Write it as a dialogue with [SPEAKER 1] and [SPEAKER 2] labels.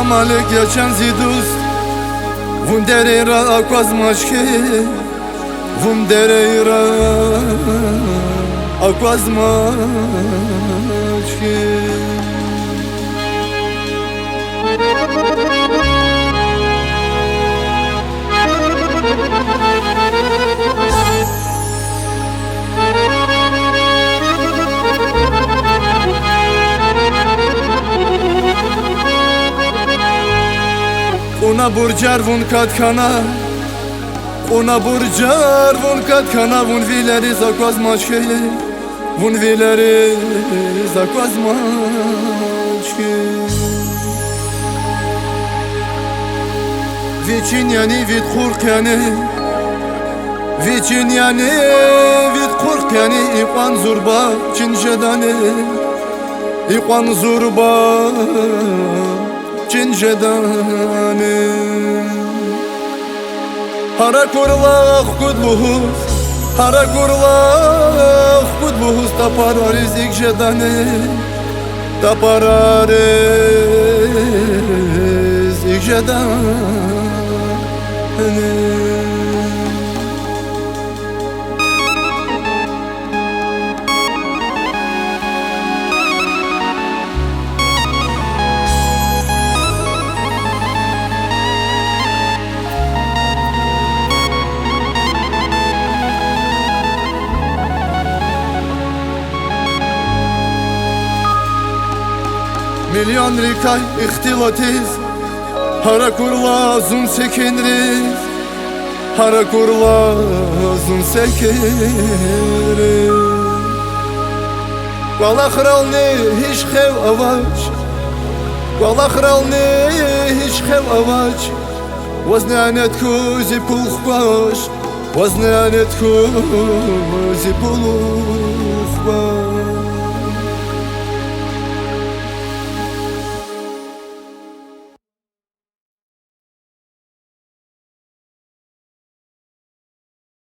[SPEAKER 1] malik geçen zidust Vun dereyra akvaz maşke Vun dereyra akvaz maşke Una burjar vun katkana Una burjar vun katkana Vun vileri zakvaz maşke Vun vileri zakvaz maşke Vicin yani vid kurk yani Vicin yani vid kurk yani İkwan zurba cinjedane İkwan zurba cinjedane Hara kurlaq kudluhuz Hara kurlaq kudluhuz Taparariz ikjedane Taparariz ikjedane Milyon rikay ihtilatiz Hara kurla zun sekinriz Hara kurla zun sekinriz Vala khralni hiç xev avaç Vala khralni hiç xev avaç Vaznanet kuzi pulx baş Vaznanet kuzi pulx